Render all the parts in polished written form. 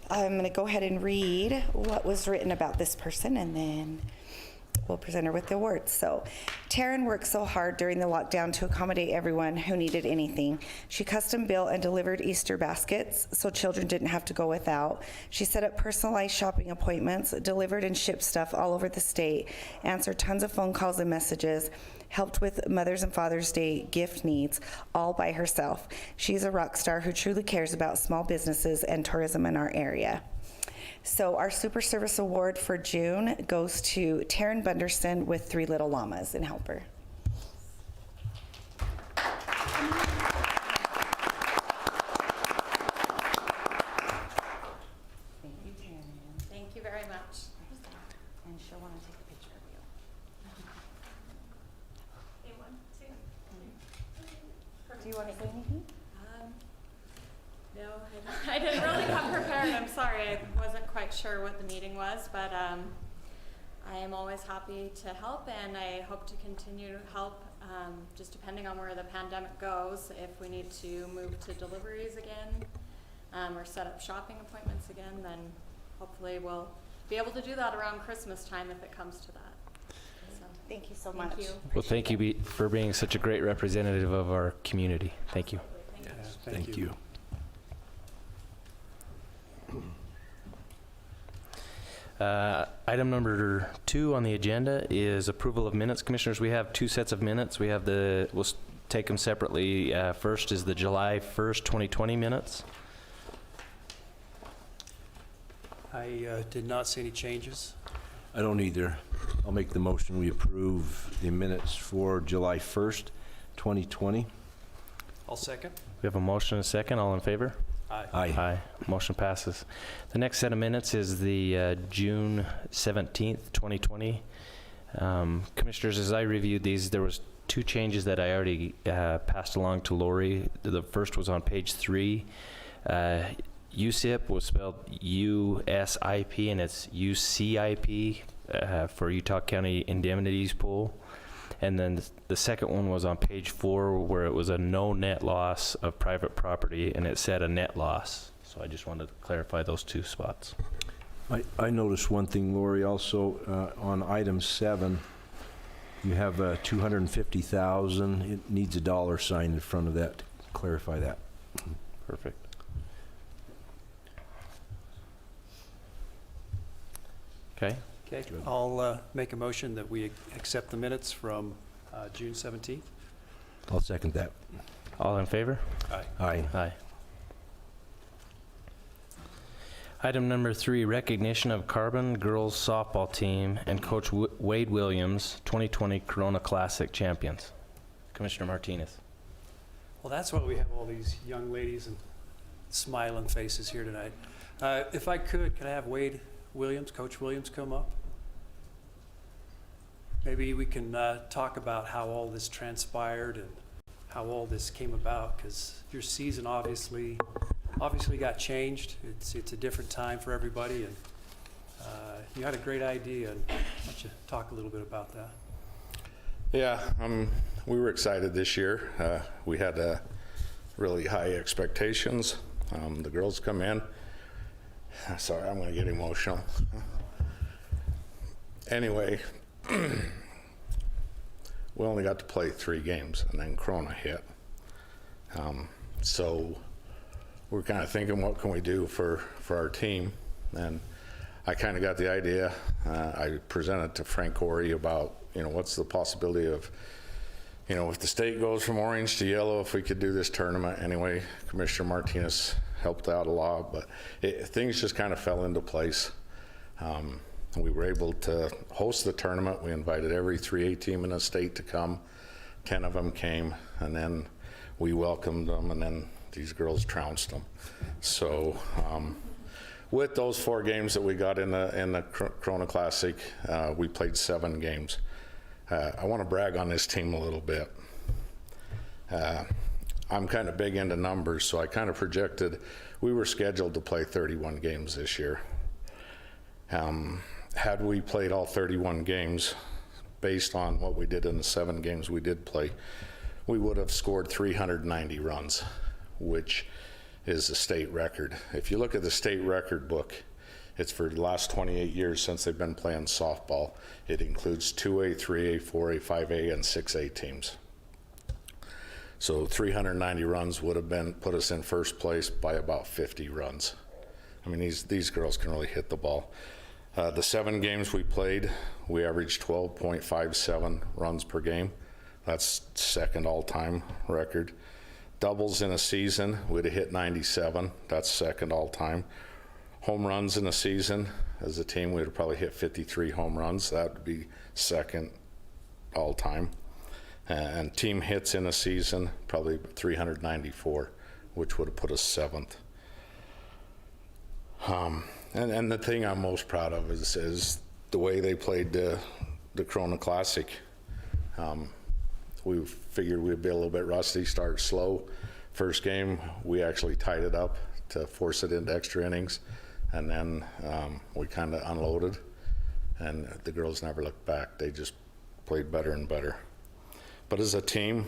I'm going to go ahead and read what was written about this person, and then we'll present her with the awards. So, Taryn worked so hard during the lockdown to accommodate everyone who needed anything. She custom built and delivered Easter baskets so children didn't have to go without. She set up personalized shopping appointments, delivered and shipped stuff all over the state, answered tons of phone calls and messages, helped with Mother's and Father's Day gift needs, all by herself. She's a rock star who truly cares about small businesses and tourism in our area. So our Super Service Award for June goes to Taryn Bunderson with Three Little Llamas in Helper. Thank you, Taryn. Thank you very much. And she'll want to take a picture of you. Do you want to say anything? No, I didn't really come prepared. I'm sorry. I wasn't quite sure what the meeting was, but I am always happy to help, and I hope to continue to help, just depending on where the pandemic goes. If we need to move to deliveries again or set up shopping appointments again, then hopefully we'll be able to do that around Christmas time if it comes to that. So, Thank you so much. thank you. Well, thank you for being such a great representative of our community. Thank you. Thank you. Item number 2 on the agenda is approval of minutes. Commissioners, we have 2 sets of minutes. We'll take them separately. First is the July 1st, 2020 minutes. I did not see any changes. I don't either. I'll make the motion we approve the minutes for July 1st, 2020. I'll second. We have a motion and a second. All in favor? Aye. Aye. Aye. Motion passes. The next set of minutes is the June 17th, 2020. Commissioners, as I reviewed these, there was 2 changes that I already passed along to Lori. The first was on page 3. USIP was spelled U-S-I-P, and it's U-C-I-P for Utah County Indemnities Pool. And then the second one was on page 4, where it was a no net loss of private property, and it said a net loss. So I just wanted to clarify those 2 spots. I noticed one thing, Lori, also on item 7, you have 250,000. It needs a dollar sign in front of that to clarify that. Perfect. Okay. Okay, I'll make a motion that we accept the minutes from June 17th. I'll second that. All in favor? Aye. Aye. Aye. Item number 3, recognition of Carbon Girls Softball Team and Coach Wade Williams, 2020 Corona Classic champions. Commissioner Martinez. Well, that's why we have all these young ladies and smiling faces here tonight. If I could I have Wade Williams, Coach Williams, come up? Maybe we can talk about how all this transpired and how all this came about, because your season obviously got changed. It's a different time for everybody, and you had a great idea. And why don't you talk a little bit about that? Yeah, we were excited this year. We had really high expectations. The girls come in. Sorry, I'm going to get emotional. Anyway, we only got to play 3 games, and then Corona hit. So we're kind of thinking, what can we do for our team? And I kind of got the idea. I presented to Frank Corey about, what's the possibility of, if the state goes from orange to yellow, if we could do this tournament. Anyway, Commissioner Martinez helped out a lot, but things just kind of fell into place. We were able to host the tournament. We invited every 3A team in the state to come. 10 of them came, and then we welcomed them, and then these girls trounced them. So with those 4 games that we got in the Corona Classic, we played 7 games. I want to brag on this team a little bit. I'm kind of big into numbers, so I kind of projected we were scheduled to play 31 games this year. Had we played all 31 games based on what we did in the 7 games we did play, we would have scored 390 runs, which is the state record. If you look at the state record book, it's for the last 28 years since they've been playing softball. It includes 2A, 3A, 4A, 5A, and 6A teams. So 390 runs would have put us in first place by about 50 runs. I mean, these girls can really hit the ball. The 7 games we played, we averaged 12.57 runs per game. That's second all-time record. Doubles in a season, we'd have hit 97. That's second all-time. Home runs in a season, as a team, we'd have probably hit 53 home runs. That would be second all-time. And team hits in a season, probably 394, which would have put us 7th. And the thing I'm most proud of is the way they played the Corona Classic. We figured we'd be a little bit rusty, start slow. First game, we actually tied it up to force it into extra innings. And then we kind of unloaded, and the girls never looked back. They just played better and better. But as a team,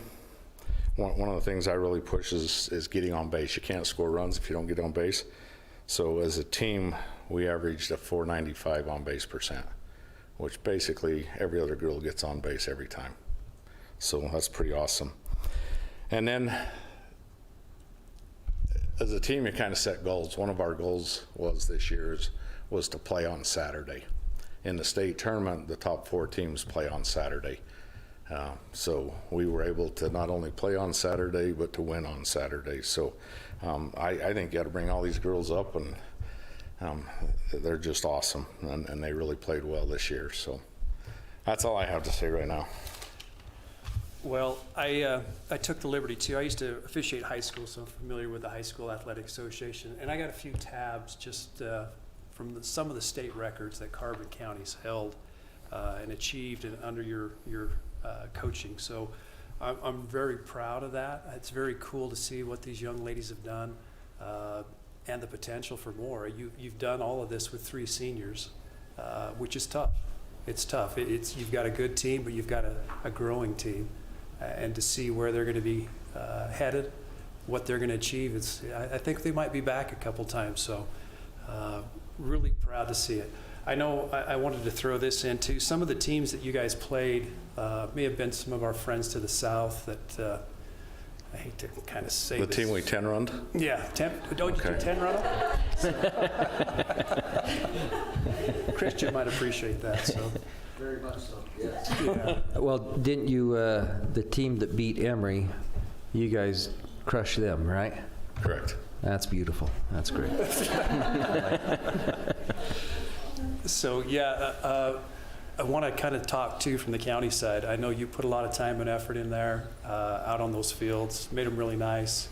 one of the things I really push is getting on base. You can't score runs if you don't get on base. So as a team, we averaged a .495 on base percent, which basically every other girl gets on base every time. So that's pretty awesome. And then as a team, you kind of set goals. One of our goals was this year's was to play on Saturday. In the state tournament, the top 4 teams play on Saturday. So we were able to not only play on Saturday, but to win on Saturday. So I think you got to bring all these girls up, and they're just awesome, and they really played well this year. So that's all I have to say right now. Well, I took the liberty too. I used to officiate high school, so I'm familiar with the High School Athletic Association. And I got a few tabs just from some of the state records that Carbon County's held and achieved under your coaching. So I'm very proud of that. It's very cool to see what these young ladies have done and the potential for more. You've done all of this with 3 seniors, which is tough. It's tough. You've got a good team, but you've got a growing team. And to see where they're going to be headed, what they're going to achieve, I think they might be back a couple times. So really proud to see it. I know I wanted to throw this in too. Some of the teams that you guys played may have been some of our friends to the south that I hate to kind of say The this. team we 10-runned? Yeah, don't you do Okay. 10 run up? Christian might appreciate that. So. Very much so. Yes. Yeah. Well, didn't you, the team that beat Emory, you guys crushed them, right? Correct. That's beautiful. That's great. So yeah, I want to kind of talk too from the county side. I know you put a lot of time and effort in there, out on those fields, made them really nice.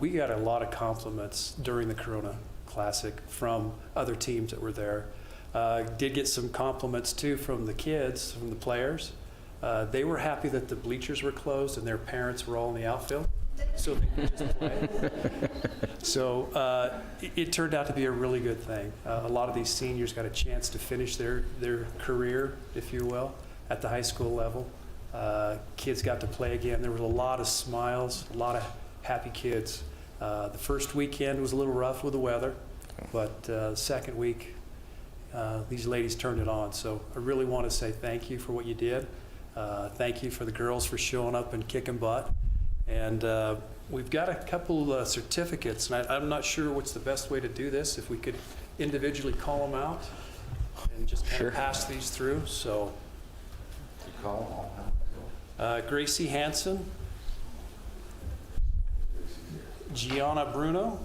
We got a lot of compliments during the Corona Classic from other teams that were there. Did get some compliments too from the kids, from the players. They were happy that the bleachers were closed and their parents were all in the outfield, so they could just play. So it turned out to be a really good thing. A lot of these seniors got a chance to finish their career, if you will, at the high school level. Kids got to play again. There was a lot of smiles, a lot of happy kids. The first weekend was a little rough with the weather, but the second week, these ladies turned it on. So I really want to say thank you for what you did. Thank you for the girls for showing up and kicking butt. And we've got a couple certificates, and I'm not sure what's the best way to do this, if we could individually call them out and just kind of pass these through. So Gracie Hansen, Gianna Bruno,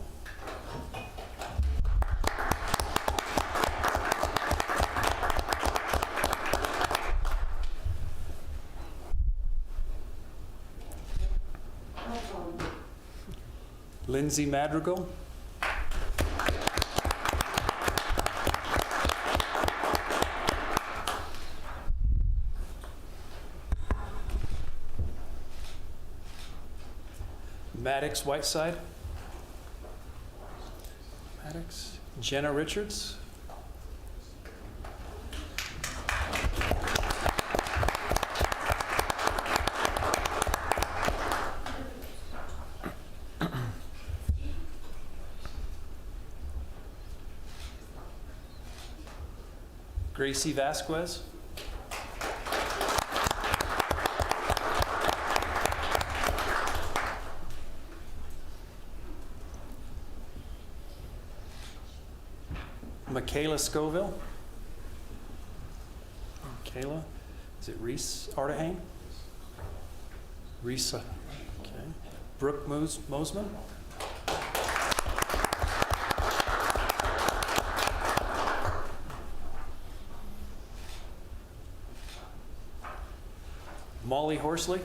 Lindsay Madrigal, Maddox Whiteside, Jenna Richards, Gracie Vasquez. Michaela Scoville. Michaela, is it Reese Artahane? Reese, okay. Brooke Mosman. Molly Horsley.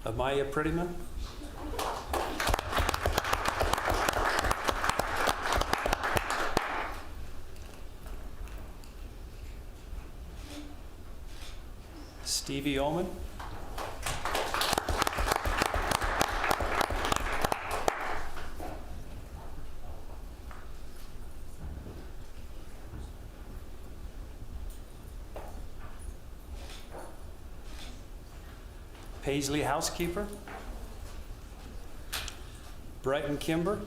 Amaya Prettyman. Stevie Ullman. Paisley Housekeeper. Brighton Kimber.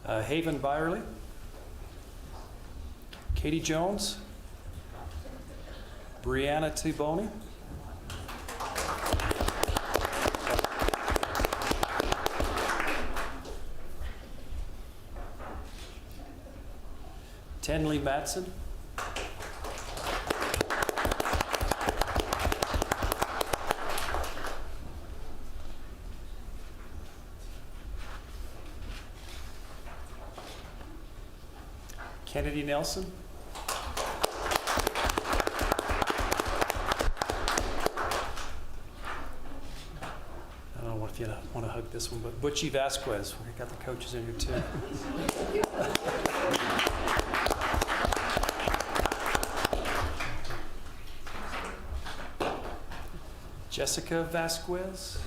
Haven Byerly. Katie Jones. Brianna Tiboni. Tenley Matson. Kennedy Nelson. I don't know if you want to hug this one, but Butchie Vasquez. We got the coaches in here too. Jessica Vasquez.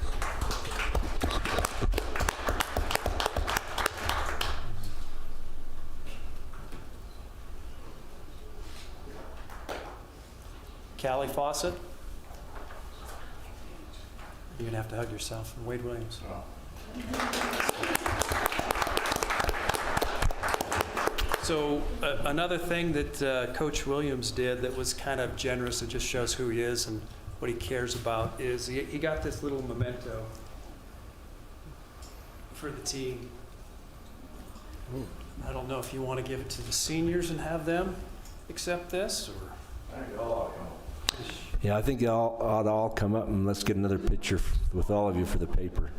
Callie Fawcett. You're going to have to hug yourself. And Wade Williams. So another thing that Coach Williams did that was kind of generous, it just shows who he is and what he cares about, is he got this little memento for the team. I don't know if you want to give it to the seniors and have them accept this, or... Yeah, I think they all ought to all come up and let's get another picture with all of you for the paper.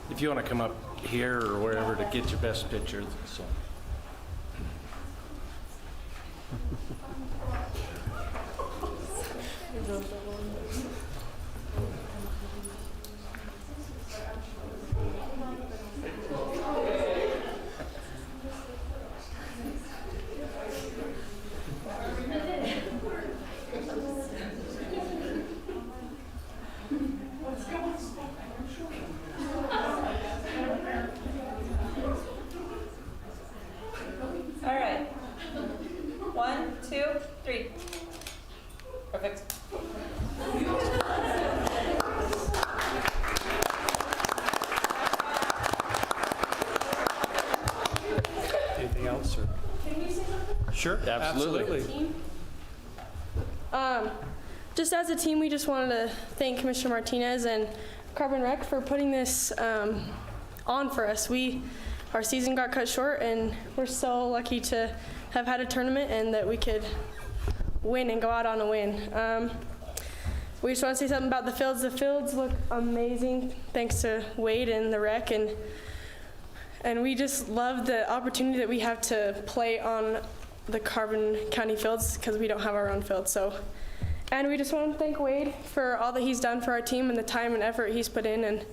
If you want to come up here or wherever to get your best picture, so. All right. 1, 2, 3. Perfect. Anything else? Or? Can we say something? Sure, Absolutely. absolutely. Just as a team, we just wanted to thank Commissioner Martinez and Carbon Rec for putting this on for us. Our season got cut short, and we're so lucky to have had a tournament and that we could win and go out on a win. We just want to say something about the fields. The fields look amazing, thanks to Wade and the rec, and we just love the opportunity that we have to play on the Carbon County fields because we don't have our own field. And we just want to thank Wade for all that he's done for our team and the time and effort he's put in. And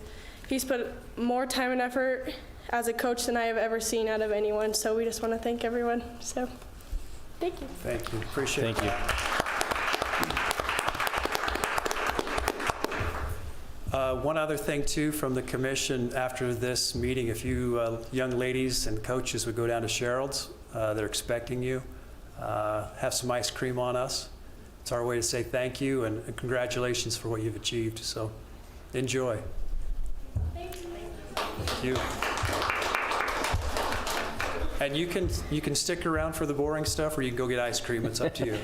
he's put more time and effort as a coach than I have ever seen out of anyone. So we just want to thank everyone. So thank you. Thank you. Appreciate it. Thank you. One other thing too, from the commission after this meeting, if you young ladies and coaches would go down to Sherald's, they're expecting you. Have some ice cream on us. It's our way to say thank you and congratulations for what you've achieved. So enjoy. Thank you. And you can stick around for the boring stuff, or you can go get ice cream. It's up to you.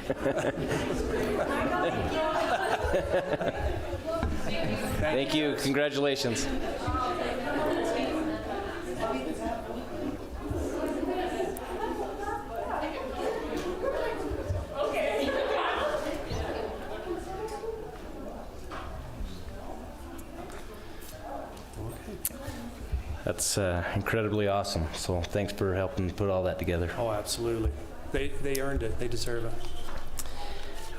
Thank you. Congratulations. That's incredibly awesome. So thanks for helping put all that together. Oh, absolutely. They earned it. They deserve it.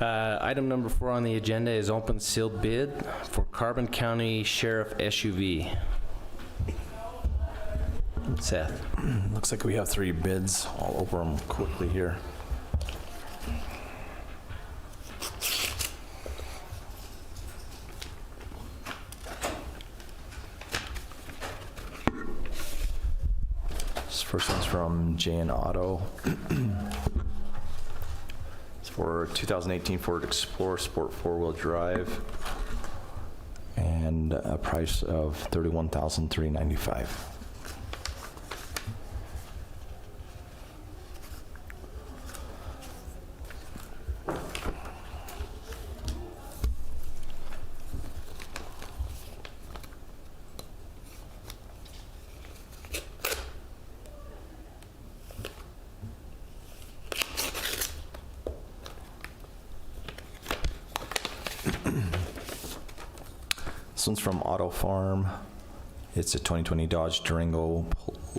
Item number 4 on the agenda is open sealed bid for Carbon County Sheriff SUV. Seth. Looks like we have 3 bids. I'll over them quickly here. This first one's from JN Auto. It's for 2018 Ford Explorer Sport 4-wheel drive and a price of $31,395. This one's from Auto Farm. It's a 2020 Dodge Durango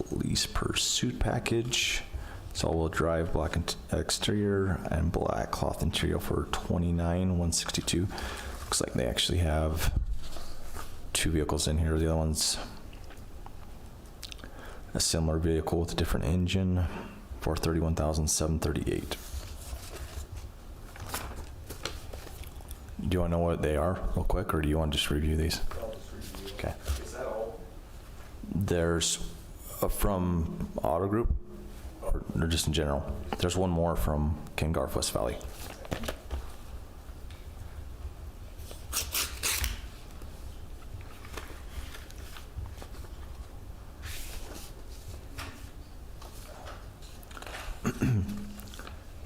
Police Pursuit Package. It's all-wheel drive, black exterior, and black cloth interior for $29,162. Looks like they actually have 2 vehicles in here. The other one's a similar vehicle with a different engine for $31,738. Do you want to know what they are real quick, or do you want to just review these? Okay. Is that all? There's from Auto Group, or just in general. There's one more from Ken Garf West Valley.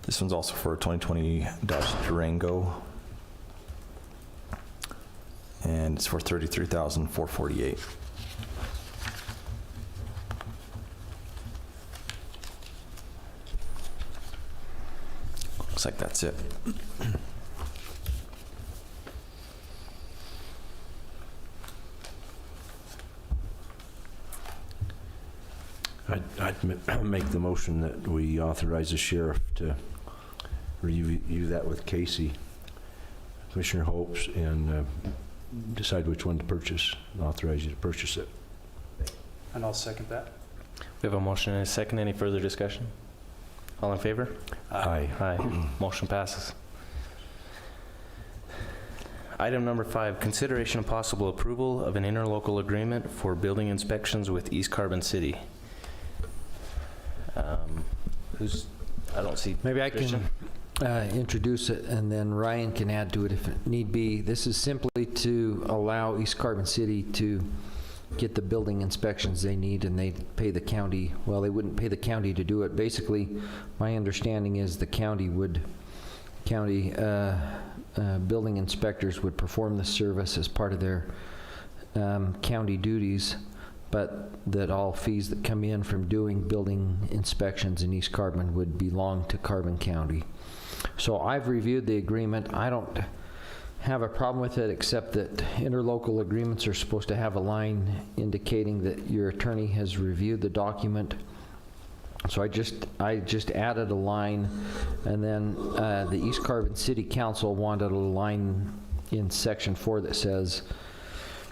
This one's also for a 2020 Dodge Durango. And it's for $33,448. Looks like that's it. I'd make the motion that we authorize the sheriff to review that with Casey, Commissioner Hopes, and decide which one to purchase, and authorize you to purchase it. And I'll second that. We have a motion and a second. Any further discussion? All in favor? Aye. Aye. Motion passes. Item number 5, consideration of possible approval of an interlocal agreement for building inspections with East Carbon City. I don't see. Maybe I Christian? can introduce it, and then Ryan can add to it if it need be. This is simply to allow East Carbon City to get the building inspections they need, and they pay the county. Well, they wouldn't pay the county to do it. Basically, my understanding is the county building inspectors would perform the service as part of their county duties, but that all fees that come in from doing building inspections in East Carbon would belong to Carbon County. So I've reviewed the agreement. I don't have a problem with it, except that interlocal agreements are supposed to have a line indicating that your attorney has reviewed the document. So I just added a line, and then the East Carbon City Council wanted a line in section 4 that says,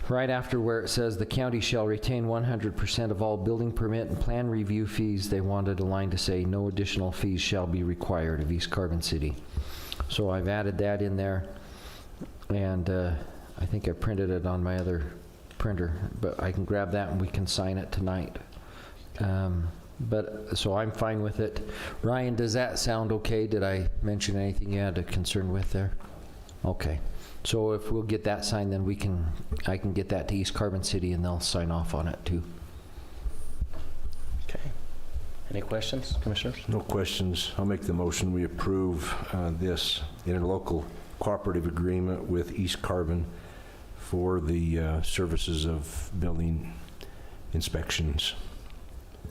right after where it says the county shall retain 100% of all building permit and plan review fees, they wanted a line to say no additional fees shall be required of East Carbon City. So I've added that in there, and I think I printed it on my other printer, but I can grab that and we can sign it tonight. So I'm fine with it. Ryan, does that sound okay? Did I mention anything you had a concern with there? Okay. So if we'll get that signed, then I can get that to East Carbon City and they'll sign off on it too. Okay. Any questions, Commissioners? No questions. I'll make the motion. We approve this interlocal cooperative agreement with East Carbon for the services of building inspections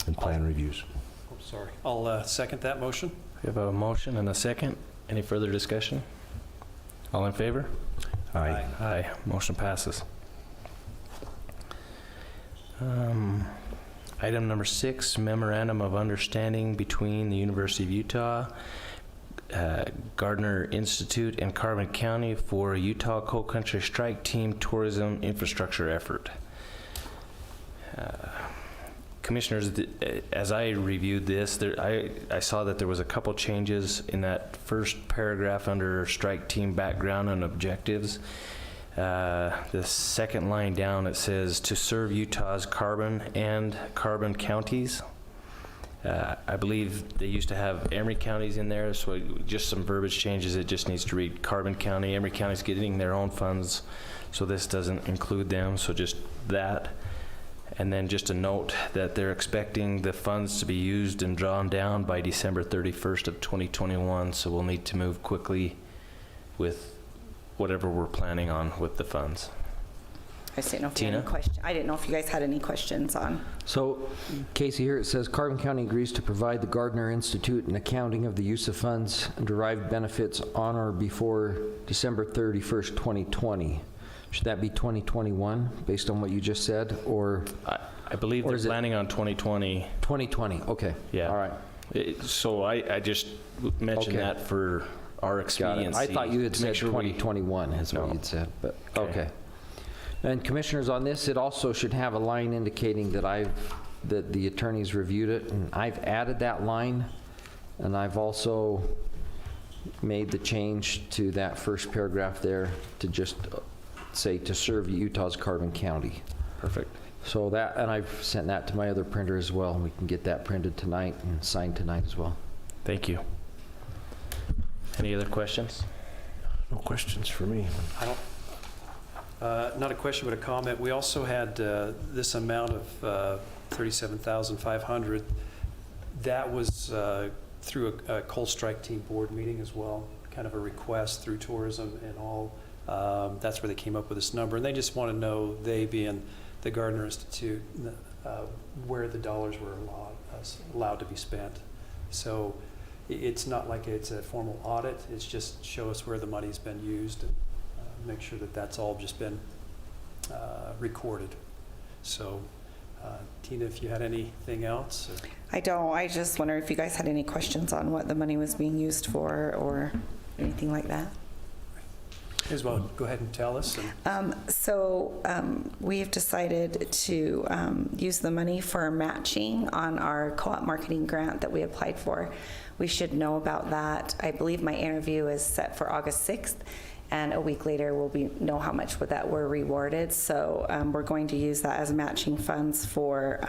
and plan reviews. I'm sorry. I'll second that motion. We have a motion and a second. Any further discussion? All in favor? Aye. Aye. Motion passes. Item number 6, memorandum of understanding between the University of Utah, Gardner Institute, and Carbon County for Utah Coal Country Strike Team Tourism Infrastructure Effort. Commissioners, as I reviewed this, I saw that there was a couple changes in that first paragraph under strike team background and objectives. The second line down, it says to serve Utah's carbon and carbon counties. I believe they used to have Emery counties in there, so just some verbiage changes. It just needs to read Carbon County. Emery County's getting their own funds, so this doesn't include them, so just that. And then just a note that they're expecting the funds to be used and drawn down by December 31st of 2021, so we'll need to move quickly with whatever we're planning on with the funds. I just didn't know if you had any questions. I didn't know if you guys had any questions on. So, Casey, here it says Carbon County agrees to provide the Gardner Institute an accounting of the use of funds and derived benefits on or before December 31st, 2020. Should that be 2021, based on what you just said, or? I believe Or they're is it- planning on 2020. 2020, okay. Yeah. All right. So I just mentioned Okay. that for our Got it. expediency. I thought you had to make said sure we- 2021 is what No. you'd said, but, Okay. okay. And commissioners, on this, it also should have a line indicating that that the attorneys reviewed it, and I've added that line, and I've also made the change to that first paragraph there to just say to serve Utah's Carbon County. Perfect. So that, and I've sent that to my other printer as well, and we can get that printed tonight and signed tonight as well. Thank you. Any other questions? No questions for me. I don't, not a question, but a comment. We also had this amount of $37,500. That was through a coal strike team board meeting as well, kind of a request through tourism and all. That's where they came up with this number. And they just want to know, they being the Gardner Institute, where the dollars were allowed to be spent. So it's not like it's a formal audit. It's just show us where the money's been used and make sure that that's all just been recorded. So Tina, if you had anything else? I don't. I just wonder if you guys had any questions on what the money was being used for or anything like that. As well, go ahead and tell us. We have decided to use the money for matching on our co-op marketing grant that we applied for. We should know about that. I believe my interview is set for August 6th, and a week later we'll know how much with that we're rewarded. So we're going to use that as matching funds for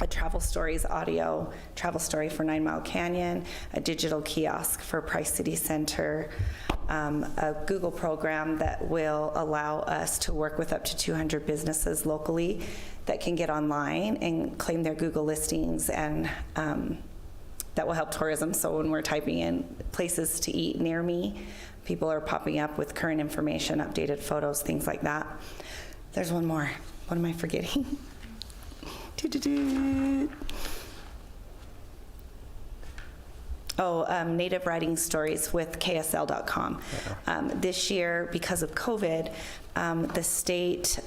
a Travel Stories audio travel story for 9 Mile Canyon, a digital kiosk for Price City Center, a Google program that will allow us to work with up to 200 businesses locally that can get online and claim their Google listings, and that will help tourism. So when we're typing in places to eat near me, people are popping up with current information, updated photos, things like that. There's one more. What am I forgetting? Native Writing Stories with KSL.com. This year, because of COVID, the state,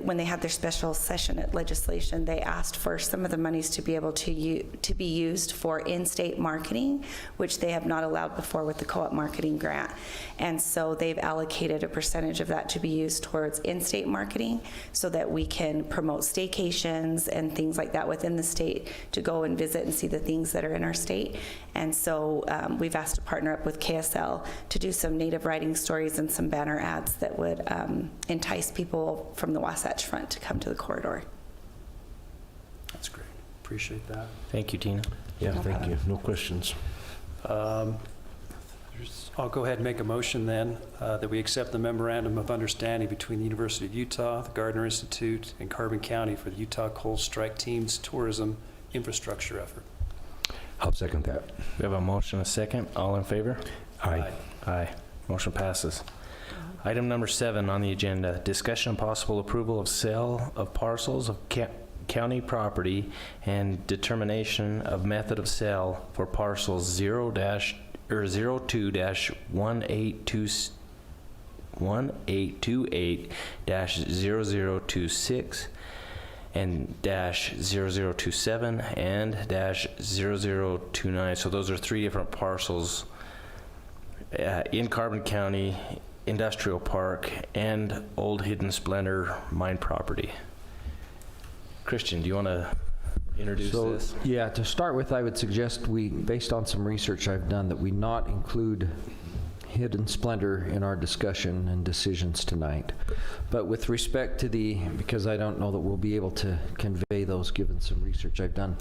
when they had their special session at legislation, they asked for some of the monies to be able to be used for in-state marketing, which they have not allowed before with the co-op marketing grant. And so they've allocated a percentage of that to be used towards in-state marketing so that we can promote staycations and things like that within the state to go and visit and see the things that are in our state. And so we've asked to partner up with KSL to do some native writing stories and some banner ads that would entice people from the Wasatch Front to come to the corridor. That's great. Appreciate that. Thank you, Tina. Yeah, No thank problem. you. No questions. I'll go ahead and make a motion then that we accept the memorandum of understanding between the University of Utah, the Gardner Institute, and Carbon County for the Utah Coal Strike Team's tourism infrastructure effort. I'll second that. We have a motion, a second. All in favor? Aye. Aye. Motion passes. Item number 7 on the agenda, discussion and possible approval of sale of parcels of county property and determination of method of sale for parcels 02-1828-0026 and -0027 and -0029. So those are 3 different parcels in Carbon County Industrial Park and Old Hidden Splendor mine property. Christian, do you want to introduce this? Yeah, to start with, I would suggest we, based on some research I've done, that we not include Hidden Splendor in our discussion and decisions tonight. But with respect to because I don't know that we'll be able to convey those given some research I've done.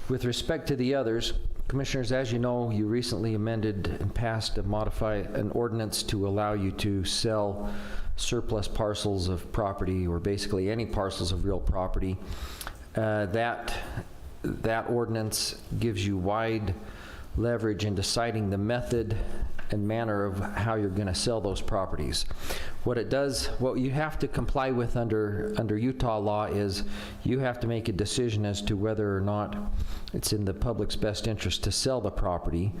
With respect to the others, Commissioners, as you know, you recently amended and passed an ordinance to allow you to sell surplus parcels of property, or basically any parcels of real property. That ordinance gives you wide leverage in deciding the method and manner of how you're going to sell those properties. What you have to comply with under Utah law is you have to make a decision as to whether or not it's in the public's best interest to sell the property.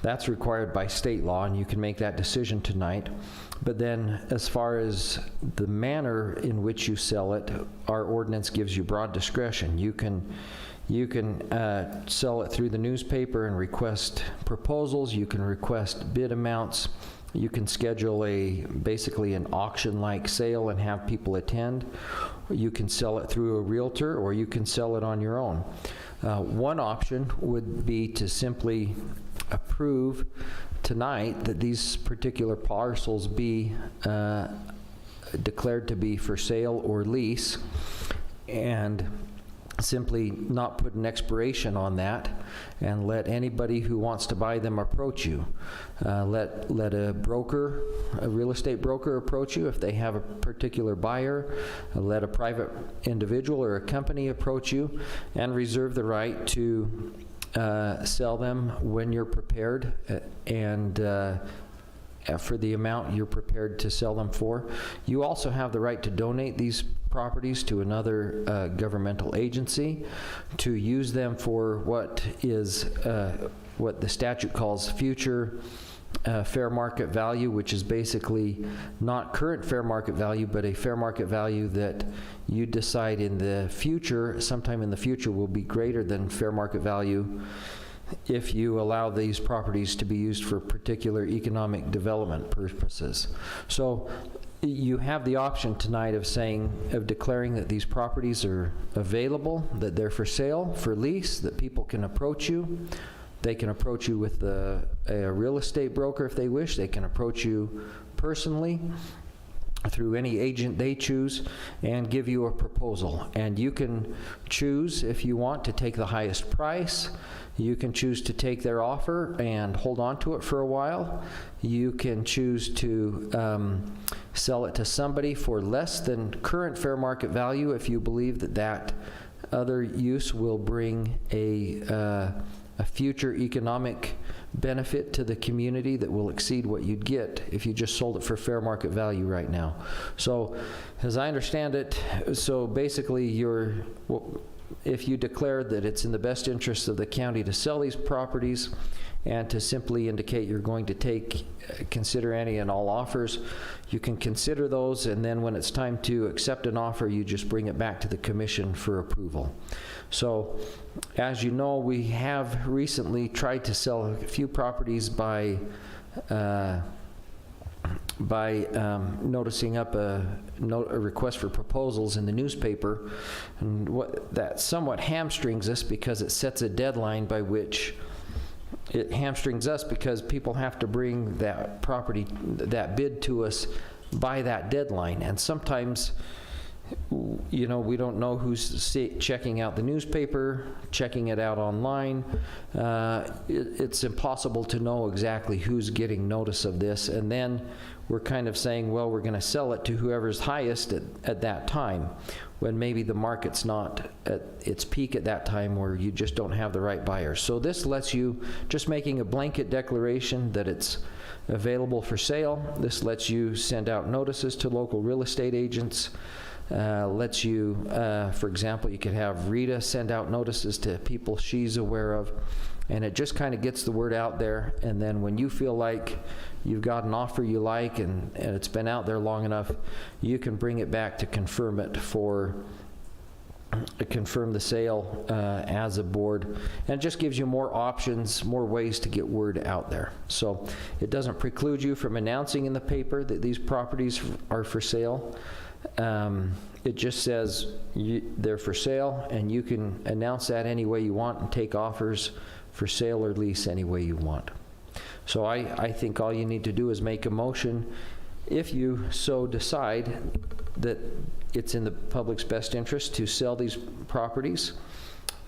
That's required by state law, and you can make that decision tonight. But then, as far as the manner in which you sell it, our ordinance gives you broad discretion. You can sell it through the newspaper and request proposals. You can request bid amounts. You can schedule basically an auction-like sale and have people attend. You can sell it through a realtor, or you can sell it on your own. One option would be to simply approve tonight that these particular parcels be declared to be for sale or lease, and simply not put an expiration on that, and let anybody who wants to buy them approach you. Let a broker, a real estate broker, approach you if they have a particular buyer. Let a private individual or a company approach you, and reserve the right to sell them when you're prepared, and for the amount you're prepared to sell them for. You also have the right to donate these properties to another governmental agency, to use them for what the statute calls future fair market value, which is basically not current fair market value, but a fair market value that you decide in the future, sometime in the future, will be greater than fair market value if you allow these properties to be used for particular economic development purposes. So you have the option tonight of declaring that these properties are available, that they're for sale, for lease, that people can approach you. They can approach you with a real estate broker if they wish. They can approach you personally through any agent they choose and give you a proposal. And you can choose, if you want, to take the highest price. You can choose to take their offer and hold on to it for a while. You can choose to sell it to somebody for less than current fair market value if you believe that other use will bring a future economic benefit to the community that will exceed what you'd get if you just sold it for fair market value right now. So, as I understand it, so basically if you declare that it's in the best interest of the county to sell these properties, and to simply indicate you're going to consider any and all offers, you can consider those, and then when it's time to accept an offer, you just bring it back to the commission for approval. So, as you know, we have recently tried to sell a few properties by noticing up a request for proposals in the newspaper, and that somewhat hamstrings us because it sets a deadline by which it hamstrings us because people have to bring that property, that bid to us by that deadline. And sometimes, you know, we don't know who's checking out the newspaper, checking it out online. It's impossible to know exactly who's getting notice of this. And then we're kind of saying, well, we're going to sell it to whoever's highest at that time, when maybe the market's not at its peak at that time, where you just don't have the right buyers. So this lets you, just making a blanket declaration that it's available for sale, this lets you send out notices to local real estate agents, lets you, for example, you could have Rita send out notices to people she's aware of, and it just kind of gets the word out there. And then when you feel like you've got an offer you like and it's been out there long enough, you can bring it back to confirm it confirm the sale as a board. And it just gives you more options, more ways to get word out there. So it doesn't preclude you from announcing in the paper that these properties are for sale. It just says they're for sale, and you can announce that any way you want and take offers for sale or lease any way you want. So I think all you need to do is make a motion, if you so decide that it's in the public's best interest to sell these properties.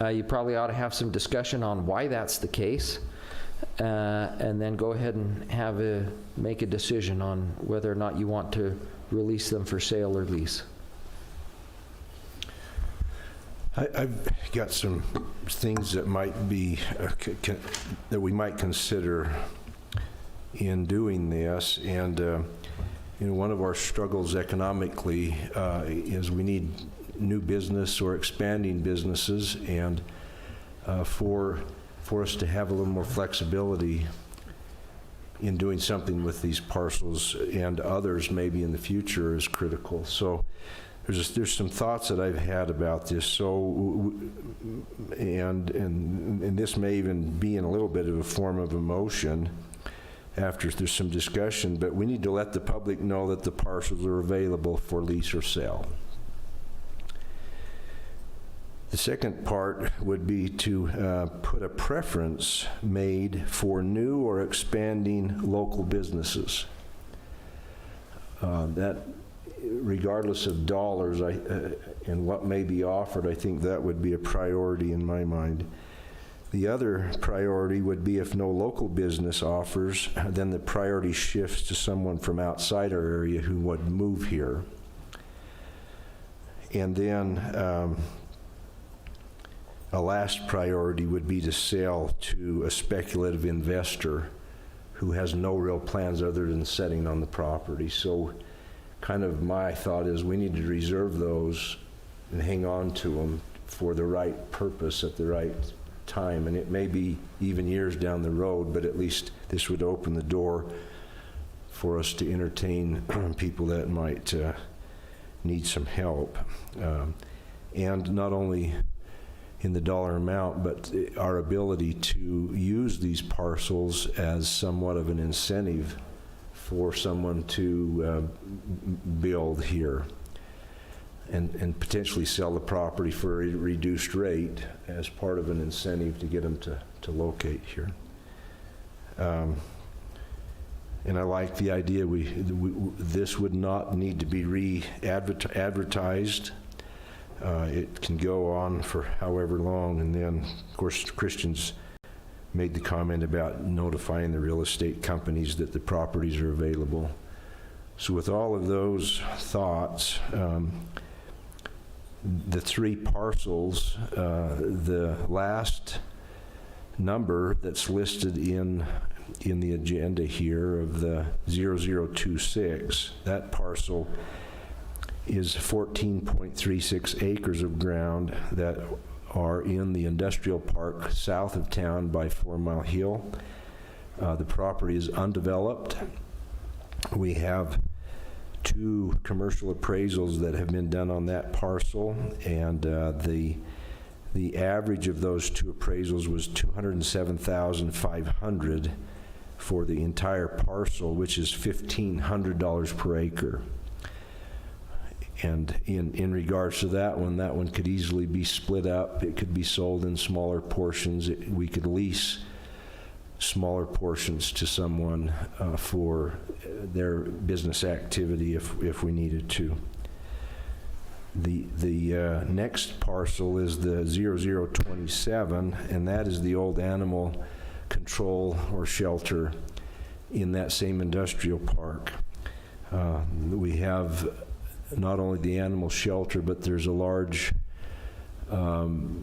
You probably ought to have some discussion on why that's the case, and then go ahead and make a decision on whether or not you want to release them for sale or lease. I've got some things that might be, that we might consider in doing this. And you know, one of our struggles economically is we need new business or expanding businesses, and for us to have a little more flexibility in doing something with these parcels and others maybe in the future is critical. So there's some thoughts that I've had about this. So and this may even be in a little bit of a form of a motion after there's some discussion, but we need to let the public know that the parcels are available for lease or sale. The second part would be to put a preference made for new or expanding local businesses. That, regardless of dollars and what may be offered, I think that would be a priority in my mind. The other priority would be if no local business offers, then the priority shifts to someone from outside our area who would move here. And then a last priority would be to sell to a speculative investor who has no real plans other than setting on the property. So kind of my thought is we need to reserve those and hang on to them for the right purpose at the right time. And it may be even years down the road, but at least this would open the door for us to entertain people that might need some help. And not only in the dollar amount, but our ability to use these parcels as somewhat of an incentive for someone to build here and potentially sell the property for a reduced rate as part of an incentive to get them to locate here. And I like the idea this would not need to be re-advertised. It can go on for however long, and then, of course, Christian's made the comment about notifying the real estate companies that the properties are available. So with all of those thoughts, the three parcels, the last number that's listed in the agenda here of the 0026, that parcel is 14.36 acres of ground that are in the industrial park south of town by 4 Mile Hill. The property is undeveloped. We have 2 commercial appraisals that have been done on that parcel, and the average of those 2 appraisals was $207,500 for the entire parcel, which is $1,500 per acre. And in regards to that one could easily be split up. It could be sold in smaller portions. We could lease smaller portions to someone for their business activity if we needed to. The next parcel is the 0027, and that is the old animal control or shelter in that same industrial park. We have not only the animal shelter, but there's a large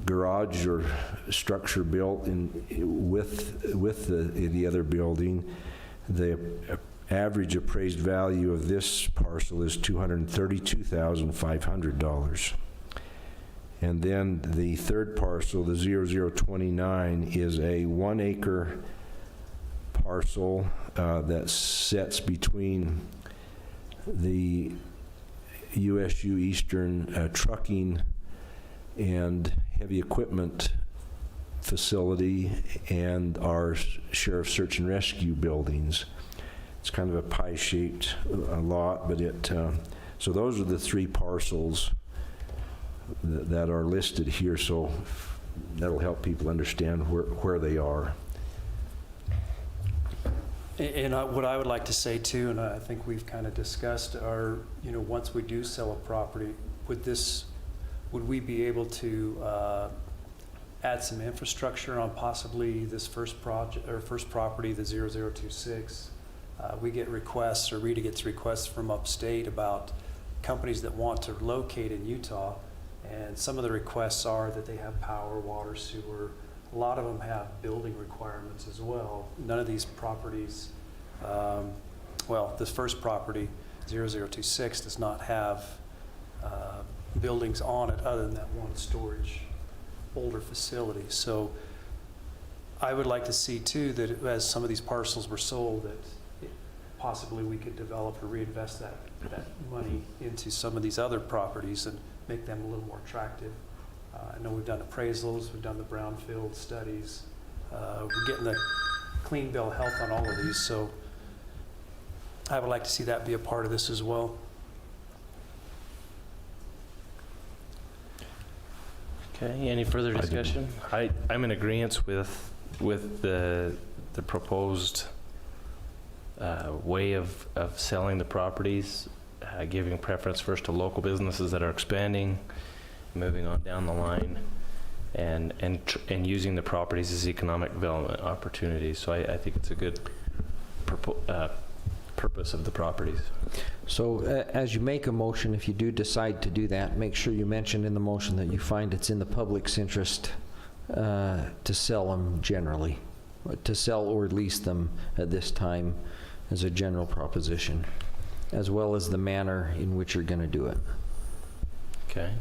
garage or structure built with the other building. The average appraised value of this parcel is $232,500. And then the third parcel, the 0029, is a 1 acre parcel that sits between the USU Eastern trucking and heavy equipment facility and our sheriff search and rescue buildings. It's kind of a pie-shaped lot, but so those are the 3 parcels that are listed here, so that'll help people understand where they are. And what I would like to say too, and I think we've kind of discussed, are, once we do sell a property, would we be able to add some infrastructure on possibly this first property, the 0026? We get requests, or Rita gets requests from upstate about companies that want to locate in Utah, and some of the requests are that they have power, water, sewer. A lot of them have building requirements as well. None of these properties, this first property, 0026, does not have buildings on it other than that one storage older facility. So I would like to see too that as some of these parcels were sold, that possibly we could develop or reinvest that money into some of these other properties and make them a little more attractive. I know we've done appraisals, we've done the brownfield studies. We're getting the clean bill of health on all of these, so I would like to see that be a part of this as well. Okay, any further discussion? I'm in agreement with the proposed way of selling the properties, giving preference first to local businesses that are expanding, moving on down the line, and using the properties as economic development opportunities. So I think it's a good purpose of the properties. So as you make a motion, if you do decide to do that, make sure you mention in the motion that you find it's in the public's interest to sell them generally, to sell or lease them at this time as a general proposition, as well as the manner in which you're going to do it. Okay.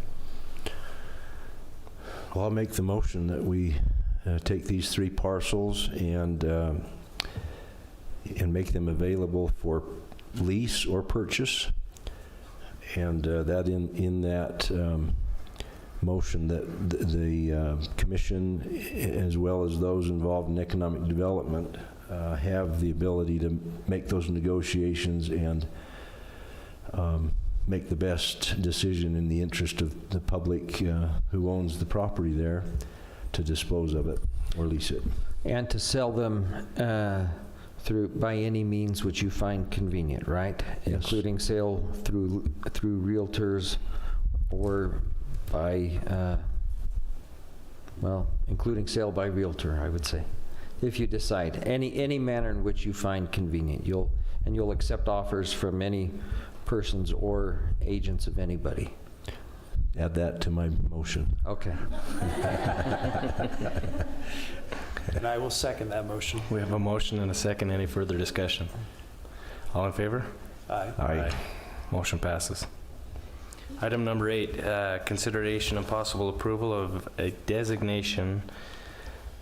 Well, I'll make the motion that we take these 3 parcels and make them available for lease or purchase, and that in that motion that the commission, as well as those involved in economic development, have the ability to make those negotiations and make the best decision in the interest of the public who owns the property there to dispose of it or lease it. And to sell them by any means which you find convenient, right? Yes. Including sale through realtors or by, including sale by realtor, I would say. If you decide, any manner in which you find convenient, you'll accept offers from any persons or agents of anybody. Add that to my motion. Okay. And I will second that motion. We have a motion and a second. Any further discussion? All in favor? Aye. Aye. Motion passes. Item number 8, consideration and possible approval of a designation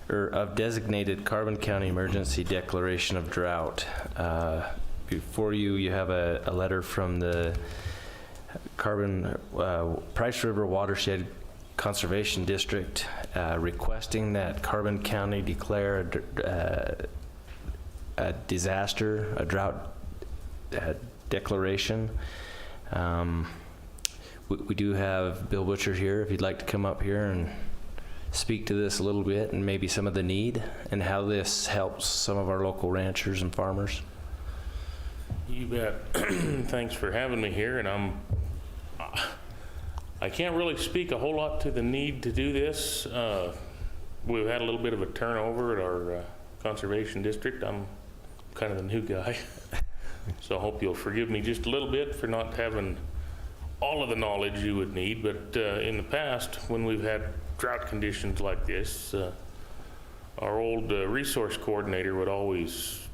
or of designated Carbon County emergency declaration of drought. Before you have a letter from the Price River Watershed Conservation District requesting that Carbon County declare a disaster, a drought declaration. We do have Bill Butcher here, if you'd like to come up here and speak to this a little bit and maybe some of the need and how this helps some of our local ranchers and farmers? You bet. Thanks for having me here, and I can't really speak a whole lot to the need to do this. We've had a little bit of a turnover at our conservation district. I'm kind of the new guy, so I hope you'll forgive me just a little bit for not having all of the knowledge you would need. But in the past, when we've had drought conditions like this, our old resource coordinator would always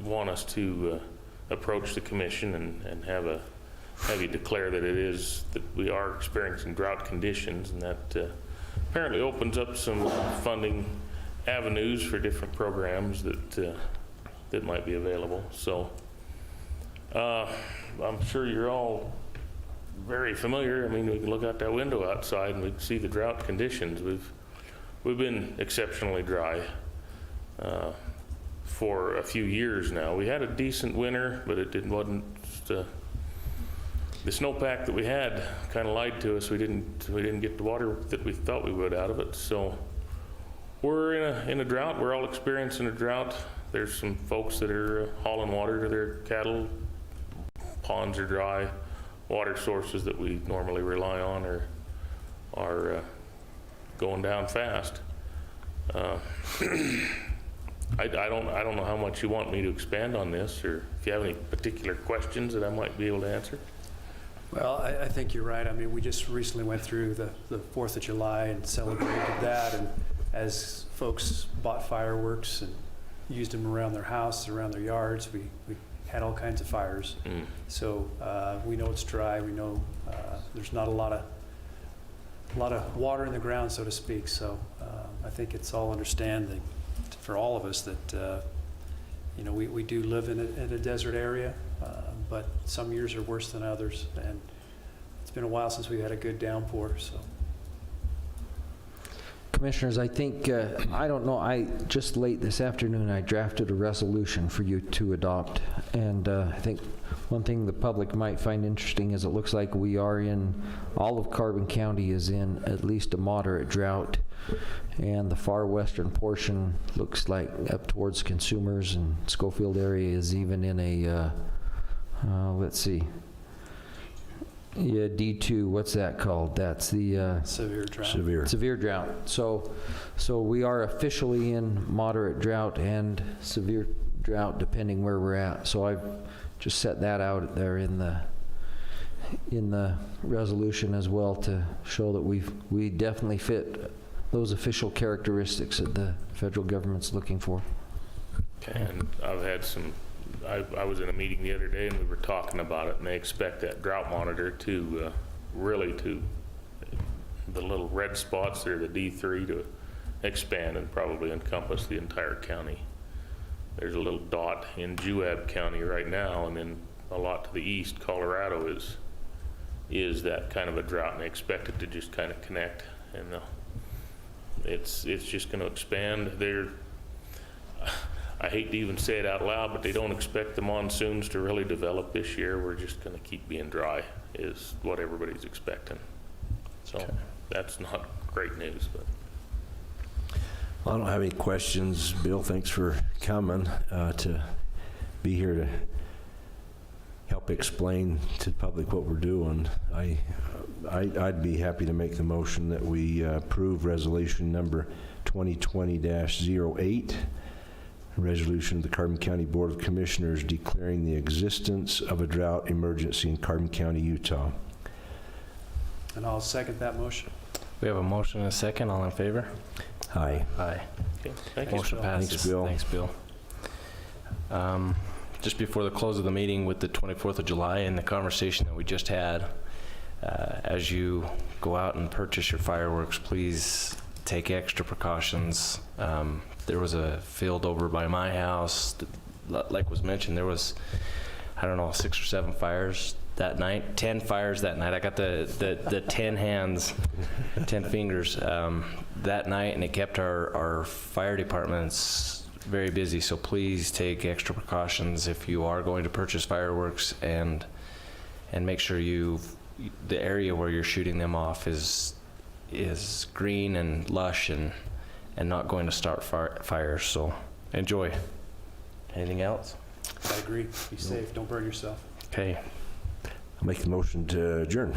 want us to approach the commission and have you declare that we are experiencing drought conditions, and that apparently opens up some funding avenues for different programs that might be available. So I'm sure you're all very familiar. I mean, we can look out that window outside and we can see the drought conditions. We've been exceptionally dry for a few years now. We had a decent winter, but wasn't the snowpack that we had kind of lied to us. We didn't get the water that we thought we would out of it. So we're in a drought. We're all experiencing a drought. There's some folks that are hauling water to their cattle. Ponds are dry. Water sources that we normally rely on are going down fast. I don't know how much you want me to expand on this, or if you have any particular questions that I might be able to answer. Well, I think you're right. I mean, we just recently went through the 4th of July and celebrated that, and as folks bought fireworks and used them around their house, around their yards, we had all kinds of fires. So we know it's dry. We know there's not a lot of water in the ground, so to speak. So I think it's all understanding for all of us that we do live in a desert area, but some years are worse than others, and it's been a while since we've had a good downpour. So. Commissioners, I think, I don't know, just late this afternoon, I drafted a resolution for you to adopt. And I think one thing the public might find interesting is it looks like all of Carbon County is in at least a moderate drought. And the far western portion looks like up towards Consumers, and Schofield area is even in a, let's see. Yeah, D2, what's that called? That's the Severe drought. severe drought. So we are officially in moderate drought and severe drought depending where we're at. So I've just set that out there in the resolution as well to show that we definitely fit those official characteristics that the federal government's looking for. Okay, and I've had I was in a meeting the other day and we were talking about it, and they expect that drought monitor to the little red spots there, the D3, to expand and probably encompass the entire county. There's a little dot in Juab County right now, and then a lot to the east, Colorado is that kind of a drought, and they expect it to just kind of connect, and it's just going to expand. I hate to even say it out loud, but they don't expect the monsoons to really develop this year. We're just going to keep being dry is what everybody's expecting. So that's not great news. But Well, I don't have any questions. Bill, thanks for coming to be here to help explain to the public what we're doing. I'd be happy to make the motion that we approve resolution number 2020-08. Resolution of the Carbon County Board of Commissioners declaring the existence of a drought emergency in Carbon County, Utah. And I'll second that motion. We have a motion and a second. All in favor? Aye. Aye. okay, thank you. Motion passes. Thanks, Bill. Thanks, Bill. Just before the close of the meeting with the 24th of July and the conversation that we just had, as you go out and purchase your fireworks, please take extra precautions. There was a field over by my house, like was mentioned, there was, I don't know, 6 or 7 fires that night, 10 fires that night. I got the 10 hands, 10 fingers that night, and it kept our fire departments very busy. So please take extra precautions if you are going to purchase fireworks, and make sure the area where you're shooting them off is is green and lush and not going to start fires. So enjoy. Anything else? I agree. Be safe. Don't burn yourself. Okay. I'll make the motion to adjourn.